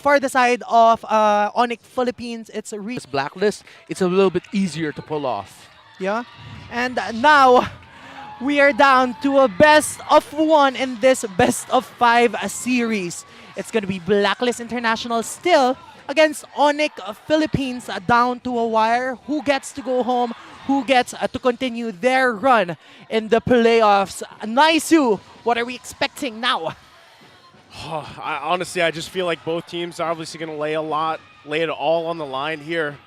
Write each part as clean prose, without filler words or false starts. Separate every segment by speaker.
Speaker 1: For the side of Onic Philippines, it's a
Speaker 2: This Blacklist, it's a little bit easier to pull off.
Speaker 1: yeah. And now we are down to a best of one in this best of five series. It's going to be Blacklist International still against Onic Philippines down to a wire. Who gets to go home? Who gets to continue their run in the playoffs? Naisu, what are we expecting now?
Speaker 3: Honestly, I just feel like both teams are obviously going to lay it all on the line here.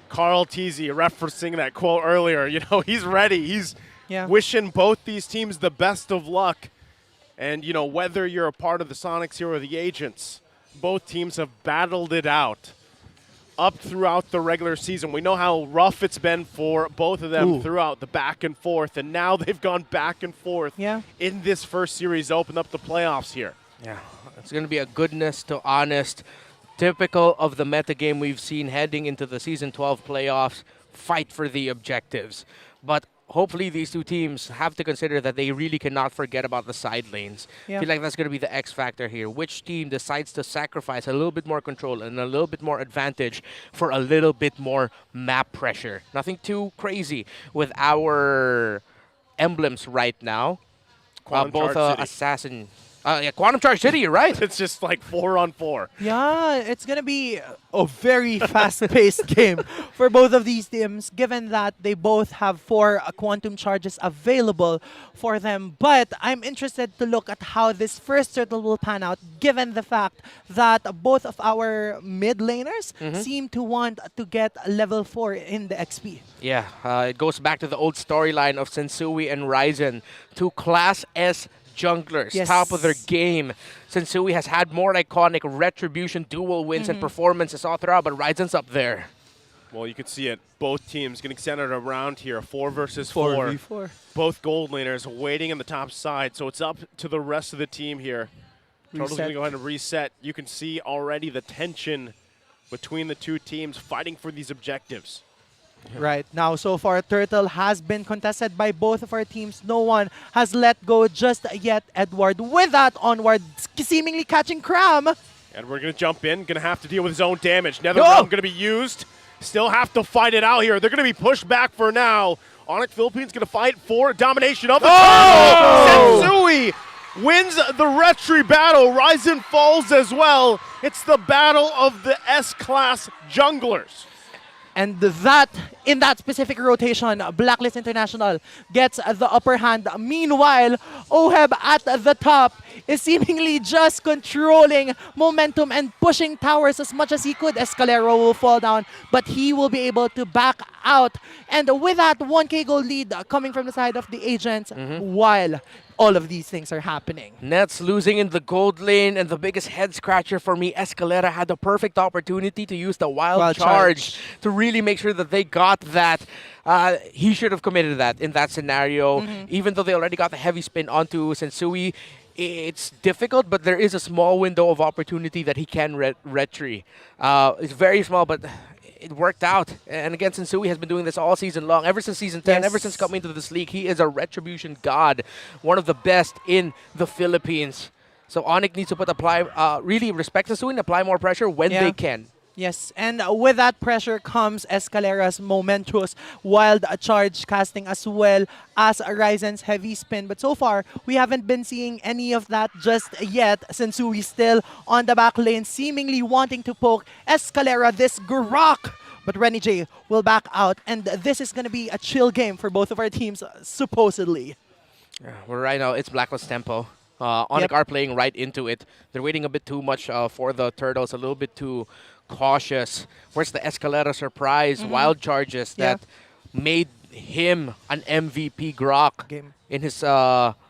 Speaker 3: Carl Teasy referencing that quote earlier, he's ready. He's wishing both these teams the best of luck. And, whether you're a part of the Sonics here or the Agents, both teams have battled it out up throughout the regular season. We know how rough it's been for both of them throughout the back and forth, and now they've gone back and forth in this first series to open up the playoffs here.
Speaker 2: Yeah, it's going to be a goodness to honest, typical of the metagame we've seen heading into the Season 12 playoffs, fight for the objectives. But hopefully these two teams have to consider that they really cannot forget about the side lanes. I feel like that's going to be the X factor here. Which team decides to sacrifice a little bit more control and a little bit more advantage for a little bit more map pressure. Nothing too crazy with our emblems right now. Both Assassin... Quantum Charge City, you're right.
Speaker 3: It's just like 4-on-4.
Speaker 1: Yeah, it's going to be a very fast-paced game for both of these teams, given that they both have 4 quantum charges available for them. But I'm interested to look at how this first turtle will pan out, given the fact that both of our mid laners seem to want to get level 4 in the XP.
Speaker 2: Yeah, it goes back to the old storyline of Sensui and Ryzen, two Class S junglers, top of their game. Sensui has had more iconic retribution dual wins and performances all throughout, but Ryzen's up there.
Speaker 3: Well, you can see it. Both teams getting centered around here. 4 versus 4.
Speaker 1: 4v4.
Speaker 3: Both gold laners waiting on the top side, so it's up to the rest of the team here. Turtle's going to go ahead and reset. You can see already the tension between the two teams fighting for these objectives.
Speaker 1: Right now, so far, Turtle has been contested by both of our teams. No one has let go just yet, Edward. With that, Onward seemingly catching Cram.
Speaker 3: And we're going to jump in. Going to have to deal with his own damage. Nether Realm going to be used. Still have to fight it out here. They're going to be pushed back for now. Onic Philippines going to fight for domination of the Turtle. Sensui wins the Retri battle. Ryzen falls as well. It's the battle of the S-Class junglers.
Speaker 1: And that, in that specific rotation, Blacklist International gets the upper hand. Meanwhile, Oheb at the top is seemingly just controlling momentum and pushing towers as much as he could. Escalero will fall down, but he will be able to back out. And with that 1K gold lead coming from the side of the Agents, while all of these things are happening.
Speaker 2: Nets losing in the gold lane, and the biggest head scratcher for me, Escalera had the perfect opportunity to use the wild charge to really make sure that they got that. He should have committed that in that scenario. Even though they already got the heavy spin onto Sensui, it's difficult, but there is a small window of opportunity that he can retry. It's very small, but it worked out. And again, Sensui has been doing this all season long, ever since Season 10, ever since coming into this league. He is a retribution god, one of the best in the Philippines. So Onic needs to really respect Sensui and apply more pressure when they can.
Speaker 1: Yes, and with that pressure comes Escalera's momentous wild charge casting as well as Ryzen's heavy spin. But so far, we haven't been seeing any of that just yet. Sensui still on the back lane, seemingly wanting to poke Escalera this Grok. But Renny J will back out, and this is going to be a chill game for both of our teams, supposedly.
Speaker 2: Well, right now, it's Blacklist tempo. Onic are playing right into it. They're waiting a bit too much for the Turtles, a little bit too cautious. Where's the Escalera surprise wild charges that made him an MVP Grok in his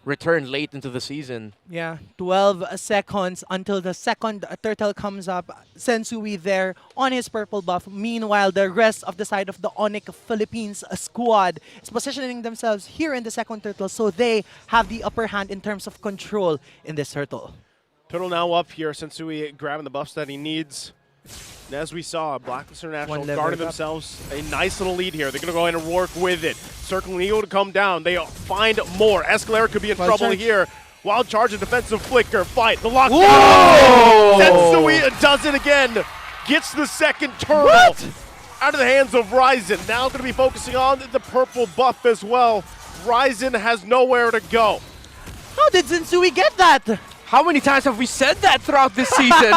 Speaker 2: return late into the season?
Speaker 1: Yeah, 12 seconds until the second turtle comes up. Sensui there on his purple buff. Meanwhile, the rest of the side of the Onic Philippines squad is positioning themselves here in the second turtle, so they have the upper hand in terms of control in this turtle.
Speaker 3: Turtle now up here. Sensui grabbing the buffs that he needs. And as we saw, Blacklist International guarding themselves a nice little lead here. They're going to go in and work with it. Circling Eagle to come down. They find more. Escalera could be in trouble here. Wild charge and defensive flicker. Fight. The lockdown.
Speaker 2: Whoa!
Speaker 3: Sensui does it again. Gets the second turtle out of the hands of Ryzen. Now going to be focusing on the purple buff as well. Ryzen has nowhere to go.
Speaker 1: How did Sensui get that?
Speaker 2: How many times have we said that throughout this season?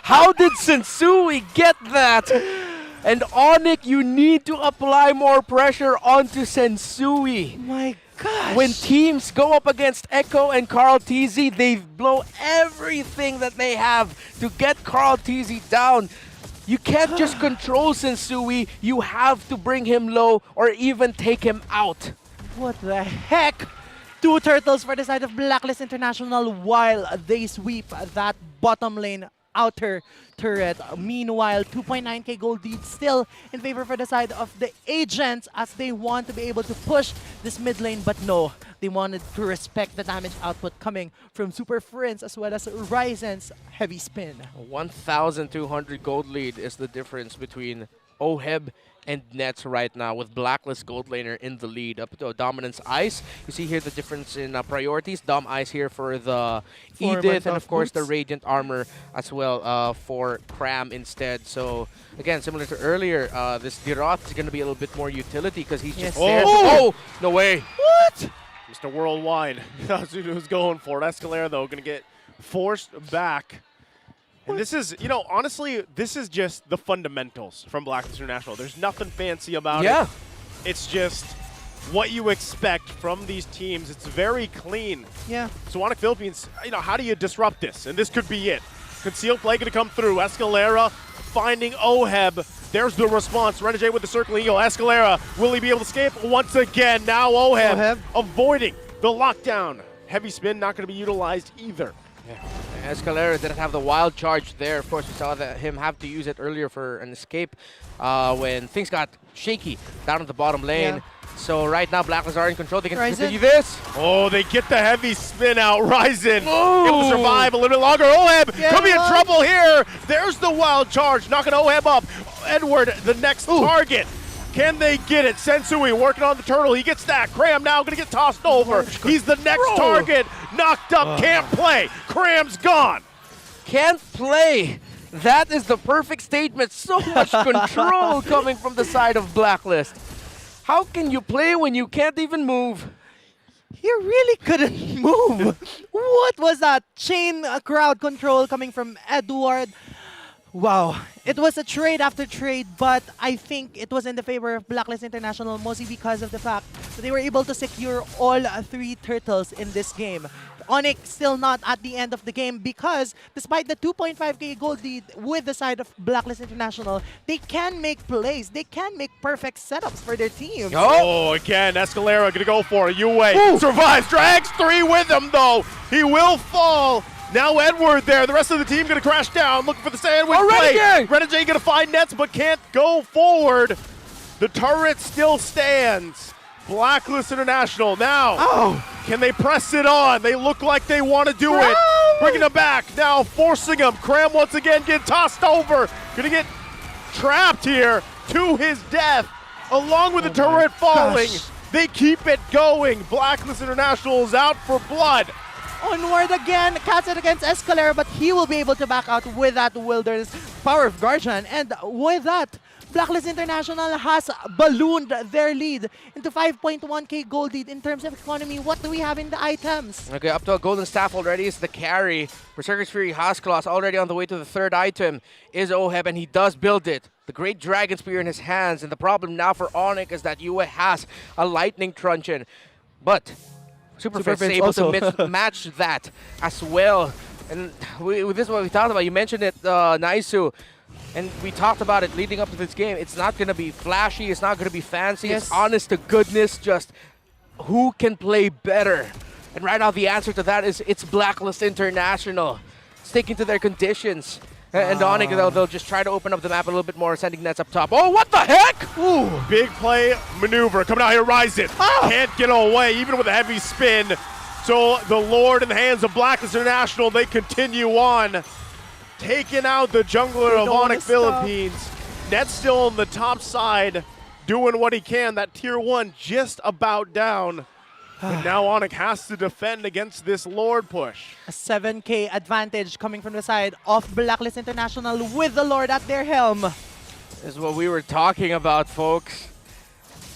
Speaker 2: How did Sensui get that? And Onic, you need to apply more pressure onto Sensui.
Speaker 1: My gosh.
Speaker 2: When teams go up against Echo and Carl TZ, they blow everything that they have to get Carl TZ down. You can't just control Sensui, you have to bring him low or even take him out.
Speaker 1: What the heck? 2 turtles for the side of Blacklist International while they sweep that bottom lane outer turret. Meanwhile, 2.9k gold lead still in favor for the side of the agents as they want to be able to push this mid lane, but no, they wanted to respect the damage output coming from Super Friends as well as Ryzen's heavy spin.
Speaker 2: 1,200 gold lead is the difference between Oheb and Nets right now, with Blacklist gold laner in the lead up to Dominance Ice. You see here the difference in priorities. Dom Ice here for the Edith, and of course the Radiant Armor as well for Cram instead. So again, similar to earlier, this Diroth is going to be a little bit more utility because he's just there. Oh, no way.
Speaker 3: What? Mr. Worldwide. That's who was going for it. Escalera, though, going to get forced back. And this is, you know, honestly, this is just the fundamentals from Blacklist International. There's nothing fancy about it. It's just what you expect from these teams. It's very clean.
Speaker 1: Yeah.
Speaker 3: So Onic Philippines, you know, how do you disrupt this? And this could be it. Concealed play going to come through. Escalera finding Oheb. There's the response. Renegade with the circling eagle. Escalera, will he be able to escape? Once again, now Oheb avoiding the lockdown. Heavy spin not going to be utilized either.
Speaker 2: Yeah. Escalera didn't have the wild charge there. Of course, we saw him have to use it earlier for an escape when things got shaky down at the bottom lane.
Speaker 1: Yeah.
Speaker 2: So right now, Blacklist are in control. They can
Speaker 1: Ryzen.
Speaker 2: continue this.
Speaker 3: Oh, they get the heavy spin out. Ryzen able to survive a little bit longer. Oheb could be in trouble here. There's the wild charge, knocking Oheb up. Edward, the next target. Can they get it? Sensui working on the turtle. He gets that. Cram now going to get tossed over. He's the next target. Knocked up. Can't play. Cram's gone.
Speaker 2: Can't play. That is the perfect statement. So much control coming from the side of Blacklist. How can you play when you can't even move?
Speaker 1: He really couldn't move. What was that? Chain crowd control coming from Edward. Wow. It was a trade after trade, but I think it was in the favor of Blacklist International, mostly because of the fact that they were able to secure all 3 turtles in this game. Onic still not at the end of the game because despite the 2.5k gold lead with the side of Blacklist International, they can make plays. They can make perfect setups for their teams.
Speaker 3: Oh, again, Escalera going to go for it. Yue survives, drags 3 with him though. He will fall. Now Edward there. The rest of the team going to crash down, looking for the sandwich play. Renegade going to find Nets, but can't go forward. The turret still stands. Blacklist International now. Can they press it on? They look like they want to do it. Bringing them back. Now forcing him. Cram once again getting tossed over. Going to get trapped here to his death. Along with the turret falling. They keep it going. Blacklist International is out for blood.
Speaker 1: Onward again, cats it against Escalera, but he will be able to back out with that Wilderness Power of Guardian. And with that, Blacklist International has ballooned their lead into 5.1k gold lead. In terms of economy, what do we have in the items?
Speaker 2: Okay, up to a golden staff already is the carry. Berserker's Fury Houseclaws already on the way to the 3rd item is Oheb, and he does build it. The Great Dragon Spear in his hands, and the problem now for Onic is that Yue has a Lightning Truncheon. But Super Friends is able to match that as well. And this is what we talked about. You mentioned it, Naisu. And we talked about it leading up to this game. It's not going to be flashy. It's not going to be fancy. It's honest to goodness. Just who can play better? And right now the answer to that is it's Blacklist International. Sticking to their conditions. And Onic, they'll just try to open up the map a little bit more, sending Nets up top. Oh, what the heck?
Speaker 3: Ooh, big play maneuver coming out here, Ryzen. Can't get away, even with a heavy spin. So the Lord in the hands of Blacklist International, they continue on. Taking out the jungler of Onic Philippines. Nets still on the top side, doing what he can. That tier 1 just about down. But now Onic has to defend against this Lord push.
Speaker 1: A 7K advantage coming from the side of Blacklist International with the Lord at their helm.
Speaker 2: This is what we were talking about, folks.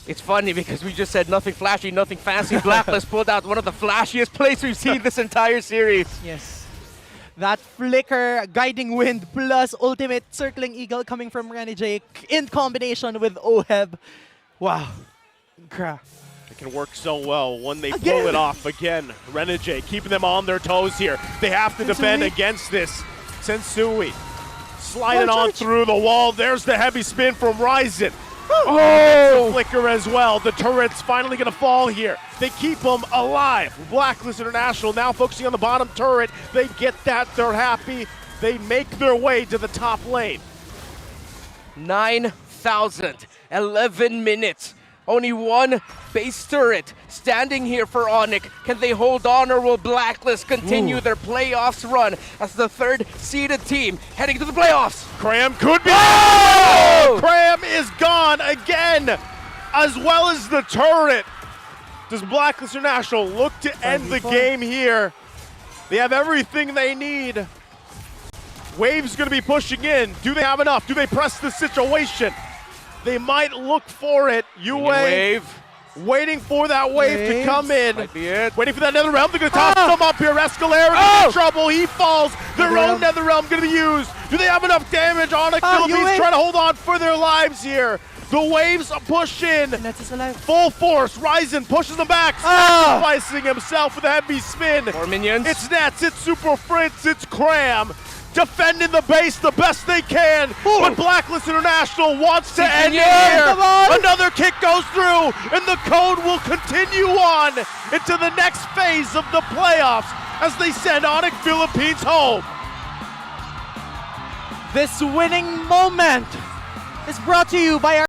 Speaker 2: It's funny because we just said nothing flashy, nothing fancy. Blacklist pulled out one of the flashiest plays we've seen this entire series.
Speaker 1: Yes. That flicker, guiding wind, plus ultimate circling eagle coming from Renegade in combination with Oheb. Wow.
Speaker 3: It can work so well when they pull it off again. Renegade keeping them on their toes here. They have to defend against this. Sensui sliding on through the wall. There's the heavy spin from Ryzen. Oh! The flicker as well. The turret's finally going to fall here. They keep them alive. Blacklist International now focusing on the bottom turret. They get that. They're happy. They make their way to the top lane.
Speaker 2: 9,000, 11 minutes. Only one base turret standing here for Onic. Can they hold on, or will Blacklist continue their playoffs run as the third seeded team heading to the playoffs?
Speaker 3: Cram could be. Oh! Cram is gone again, as well as the turret. Does Blacklist International look to end the game here? They have everything they need. Wave's going to be pushing in. Do they have enough? Do they press the situation? They might look for it.
Speaker 2: Wave.
Speaker 3: Waiting for that wave to come in.
Speaker 2: Might be it.
Speaker 3: Waiting for that nether realm. They're going to toss them up here. Escalera in trouble. He falls. Their own nether realm going to be used. Do they have enough damage? Onic Philippines trying to hold on for their lives here. The waves push in. Full force. Ryzen pushes them back. Sacrificing himself with a heavy spin.
Speaker 2: More minions.
Speaker 3: It's Nets. It's Super Fritz. It's Cram. Defending the base the best they can, but Blacklist International wants to end it here. Another kick goes through, and the code will continue on into the next phase of the playoffs as they send Onic Philippines home.
Speaker 1: This winning moment is brought to you by our